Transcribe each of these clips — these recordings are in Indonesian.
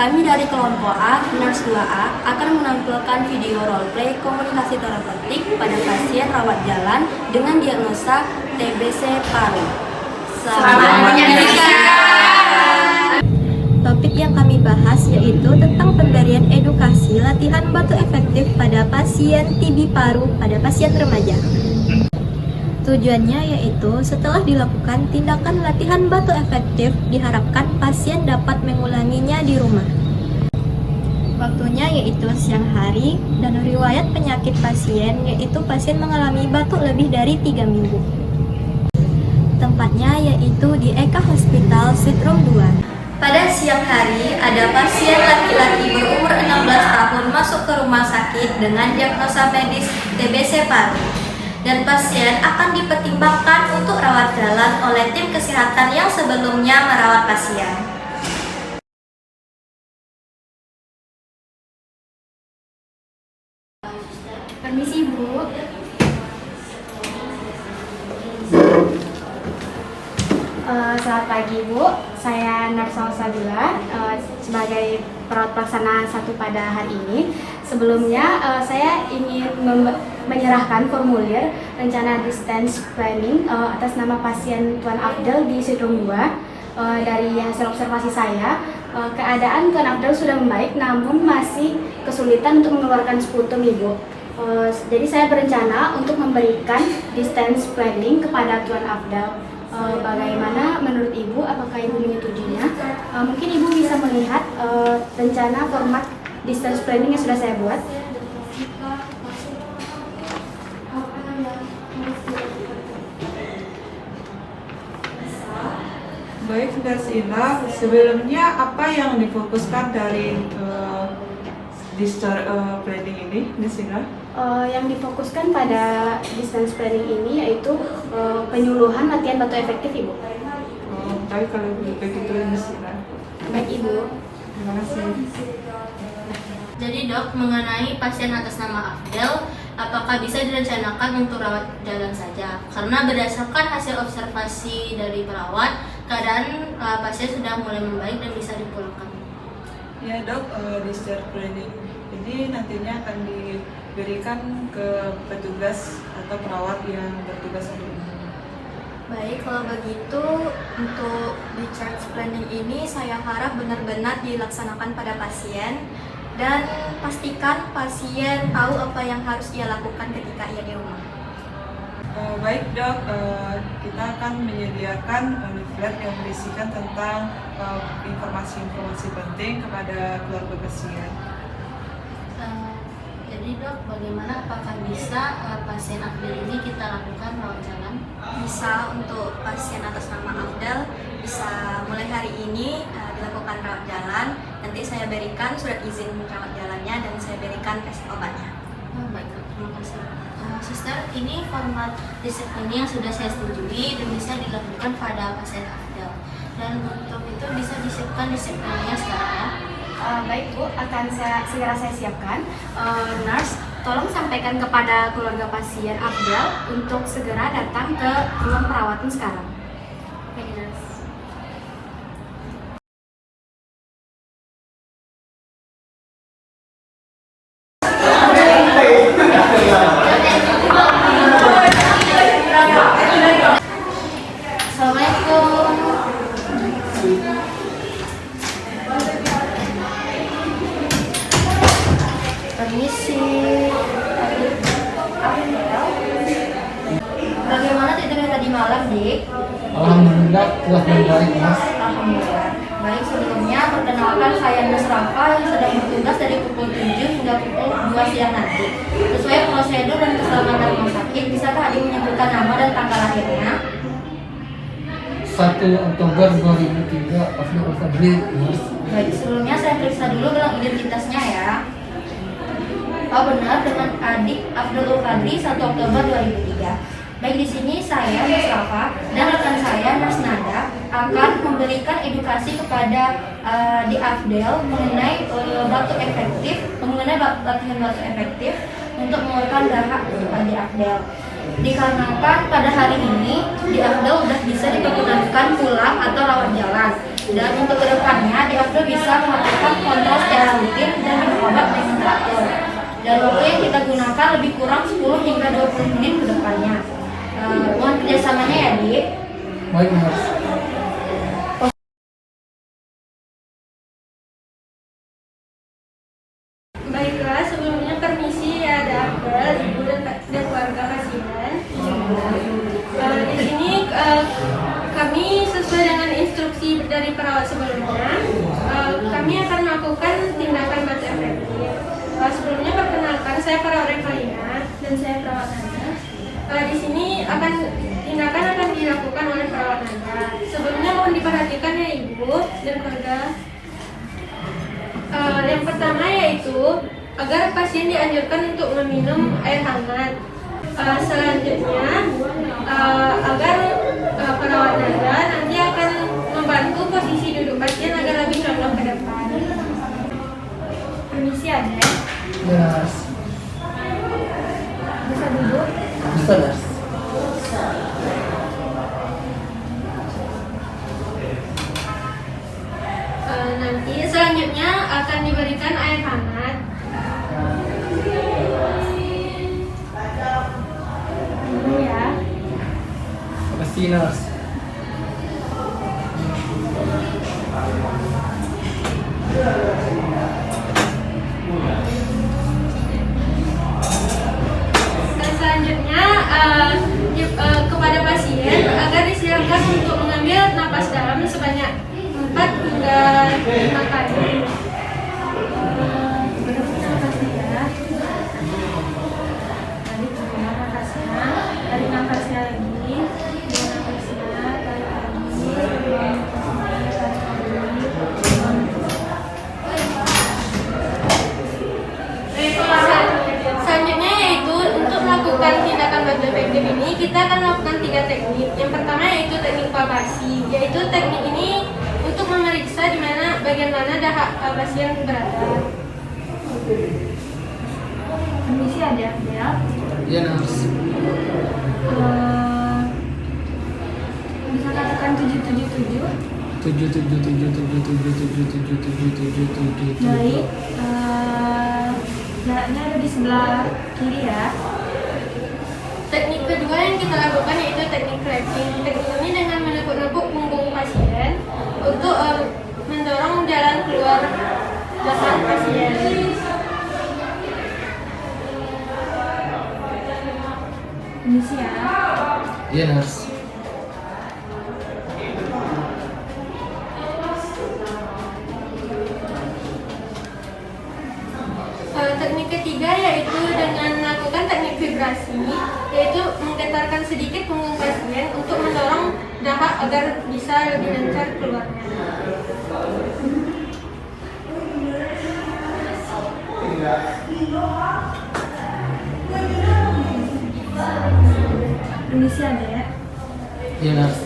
Kami dari kelompok A, Nurse 2A, akan menampilkan video roleplay komunikasi terapeutik pada pasien rawat jalan dengan diagnosa TBC paru. Selamat menyaksikan! Topik yang kami bahas yaitu tentang pemberian edukasi latihan batu efektif pada pasien TB paru pada pasien remaja. Tujuannya yaitu setelah dilakukan tindakan latihan batu efektif, diharapkan pasien dapat mengulanginya di rumah. Waktunya yaitu siang hari dan riwayat penyakit pasien yaitu pasien mengalami batuk lebih dari 3 minggu. Tempatnya yaitu di Eka Hospital Suite Room 2. Pada siang hari ada pasien laki-laki berumur 16 tahun masuk ke rumah sakit dengan diagnosa medis TBC paru. Dan pasien akan dipertimbangkan untuk rawat jalan oleh tim kesehatan yang sebelumnya merawat pasien. Permisi Bu. Selamat pagi Bu, saya Nurse Salsabila sebagai perawat pelaksana 1 pada hari ini. Sebelumnya saya ingin menyerahkan formulir rencana distance planning atas nama pasien Tuan Afdel di Suite Room 2. Dari hasil observasi saya, keadaan Tuan Afdel sudah membaik namun masih kesulitan untuk mengeluarkan sputum Ibu. Jadi saya berencana untuk memberikan distance planning kepada Tuan Afdel. Bagaimana menurut Ibu, apakah Ibu menyetujuinya? Mungkin Ibu bisa melihat rencana format distance planning yang sudah saya buat. Baik, Nurse Ina, sebelumnya apa yang difokuskan dari distance planning ini, Nurse Ina? Yang difokuskan pada distance planning ini yaitu penyuluhan latihan batu efektif Ibu. Baik, kalau begitu Nurse Ina. Baik Ibu. Terima kasih. Jadi Dok, mengenai pasien atas nama Afdel, apakah bisa direncanakan untuk rawat jalan saja? Karena berdasarkan hasil observasi dari perawat, keadaan pasien sudah mulai membaik dan bisa dipulangkan. Ya Dok, distance planning ini nantinya akan diberikan ke petugas atau perawat yang bertugas di rumah. Baik, kalau begitu untuk discharge planning ini saya harap benar-benar dilaksanakan pada pasien dan pastikan pasien tahu apa yang harus ia lakukan ketika ia di rumah. Baik Dok, kita akan menyediakan leaflet yang berisikan tentang informasi-informasi penting kepada keluarga pasien. Jadi Dok, bagaimana apakah bisa pasien Afdel ini kita lakukan rawat jalan? Bisa untuk pasien atas nama Afdel, bisa mulai hari ini dilakukan rawat jalan. Nanti saya berikan surat izin rawat jalannya dan saya berikan resep obatnya. Baik, terima kasih. Suster, ini format disiplin yang sudah saya setujui dan bisa dilakukan pada pasien Afdel. Dan untuk itu bisa disiapkan disiplinnya sekarang ya. Baik Bu, akan segera saya siapkan. Nurse, tolong sampaikan kepada keluarga pasien Afdel untuk segera datang ke ruang perawatan sekarang. Baik, Nurse. Assalamualaikum. Permisi. Bagaimana tidurnya tadi malam, Dik? Alhamdulillah telah membaik, Mas. Alhamdulillah. Baik, sebelumnya perkenalkan saya Nurse Rafa yang sedang bertugas dari pukul 7 hingga pukul 2 siang nanti. Sesuai prosedur dan keselamatan rumah sakit, bisakah Adik menyebutkan nama dan tanggal lahirnya? 1 Oktober 2003, Afdel Fadli, Mas. Baik, sebelumnya saya periksa dulu gelang identitasnya ya. Oh benar, dengan Adik Abdul Fadli 1 Oktober 2003. Baik, di sini saya Nurse Rafa dan rekan saya Nurse Nada akan memberikan edukasi kepada di Afdel mengenai batu efektif, mengenai latihan batu efektif untuk mengeluarkan dahak di Afdel. Dikarenakan pada hari ini di Afdel sudah bisa diperkenankan pulang atau rawat jalan, dan untuk kedepannya di Afdel bisa melakukan kerjasamanya ya, Dik. Baik, nurse. Baiklah, sebelumnya permisi ya, ada Abdel, ibu dan keluarga pasien. Di sini kami sesuai dengan instruksi dari perawat sebelumnya, kami akan melakukan tindakan batu efektif. Sebelumnya perkenalkan, saya perawat Revalina dan saya perawat Nanda. Di sini tindakan akan dilakukan oleh perawat Nanda. Sebelumnya mohon diperhatikan ya ibu dan keluarga. Yang pertama yaitu agar pasien dianjurkan untuk meminum air hangat. Selanjutnya agar perawat Nanda nanti akan membantu posisi duduk pasien agar lebih condong ke depan. Permisi Adek. Ya, nurse. Bisa duduk? Bisa, nurse. Nanti selanjutnya akan diberikan air hangat. Dulu ya. Makasih, nurse. Dan selanjutnya kepada pasien agar disilakan untuk mengambil napas dalam sebanyak 4 hingga 5 kali. Berhenti nafasnya ya. Tarik nafasnya, tarik nafasnya lagi, buang nafasnya, tarik lagi, buang nafasnya, tarik lagi, buang nafasnya. Selanjutnya yaitu untuk melakukan tindakan batu efektif ini kita akan melakukan 3 teknik. Yang pertama yaitu teknik palpasi, yaitu teknik ini untuk memeriksa di mana bagian mana dahak pasien berada. Permisi ada ya. Ya, nurse. Bisa katakan 777. 7777777777777. Baik. Jaraknya ada di sebelah kiri ya. Teknik kedua yang kita lakukan yaitu teknik clapping. Teknik ini dengan menepuk-nepuk punggung pasien untuk mendorong jalan keluar dahak pasien. Permisi ya. Ya, nurse. Teknik ketiga yaitu dengan melakukan teknik vibrasi, yaitu menggetarkan sedikit punggung pasien untuk mendorong dahak agar bisa lebih lancar keluarnya. Permisi ada ya. Ya, nurse.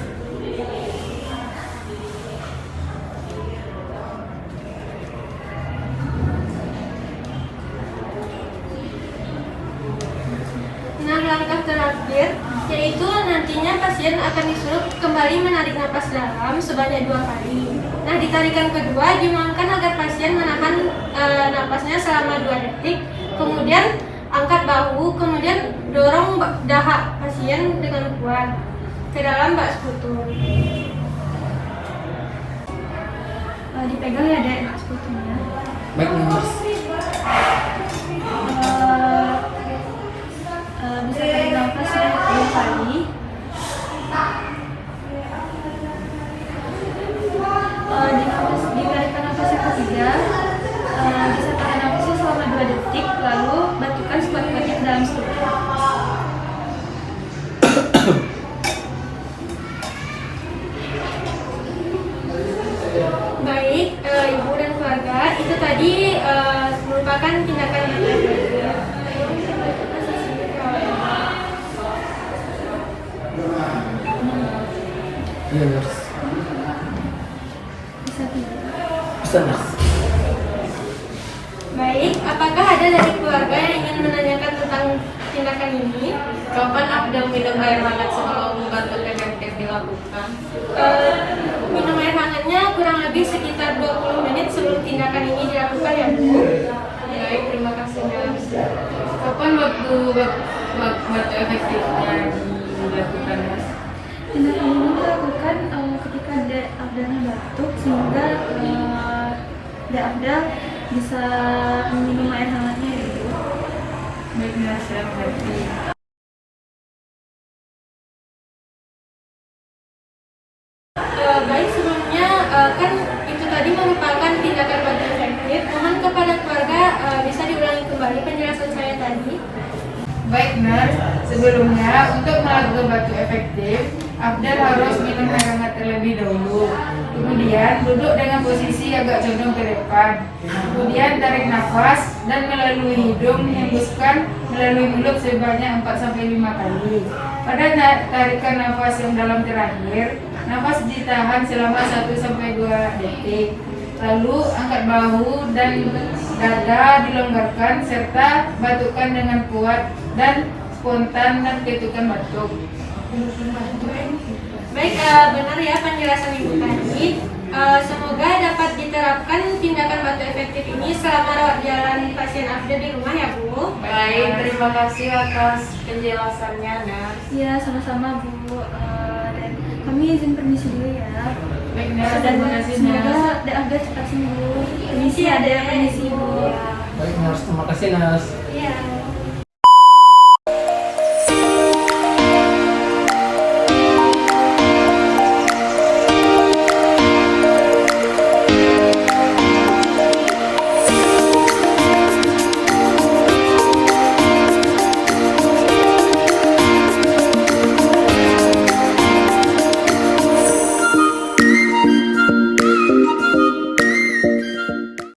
Nah, langkah terakhir yaitu nantinya pasien akan disuruh kembali menarik napas dalam sebanyak 2 kali. Nah, di tarikan kedua dimohonkan agar pasien menahan napasnya selama 2 detik, kemudian angkat bahu, kemudian dorong dahak pasien dengan kuat ke dalam bak sekutu. Dipegang ya, Dek, bak sekutunya. Baik, nurse. Bisa tarik nafas ya 2 kali. Ditarikan nafas yang ketiga, bisa tahan nafasnya selama 2 detik, lalu batukan sekuat-kuatnya ke dalam sekutu. Baik, ibu dan keluarga, itu tadi merupakan tindakan yang Iya, nurse. bisa tidur. Bisa, nurse. Baik, apakah ada dari keluarga yang ingin menanyakan tentang tindakan ini? Kapan Abdel minum air hangat sebelum batu efektif dilakukan? Minum air hangatnya kurang lebih sekitar 20 menit sebelum tindakan ini dilakukan ya Bu. Baik, terima kasih nurse. Kapan waktu batu efektifnya dilakukan nurse? Tindakan ini dilakukan ketika Afdalnya batuk sehingga Afdal bisa minum air hangatnya ya Bu. Baiknya saya mengerti. Baik, sebelumnya kan itu tadi merupakan tindakan batu efektif. Mohon kepada keluarga bisa diulangi kembali penjelasan saya tadi. Baik nurse, sebelumnya untuk melakukan batu efektif, Afdal harus minum air hangat terlebih dahulu. Kemudian duduk dengan posisi agak condong ke depan. Kemudian tarik nafas dan melalui hidung hembuskan melalui mulut sebanyak 4-5 kali. Pada tarikan nafas yang dalam terakhir, nafas ditahan selama 1-2 detik. Lalu angkat bahu dan dada dilonggarkan serta batukkan dengan kuat dan spontan dan ketukan batuk. Baik, benar ya penjelasan Ibu tadi. Semoga dapat diterapkan tindakan batu efektif ini selama rawat jalan pasien Afdal di rumah ya Bu. Baik, terima kasih atas penjelasannya, Nurse. Iya, sama-sama Bu. Dan kami izin permisi dulu ya. Baik, Nurse, Dan terima kasih, semoga Nurse. Afdal cepat sembuh. Permisi ada, permisi Bu. Baik, Nurse. Terima kasih, Nurse. Iya.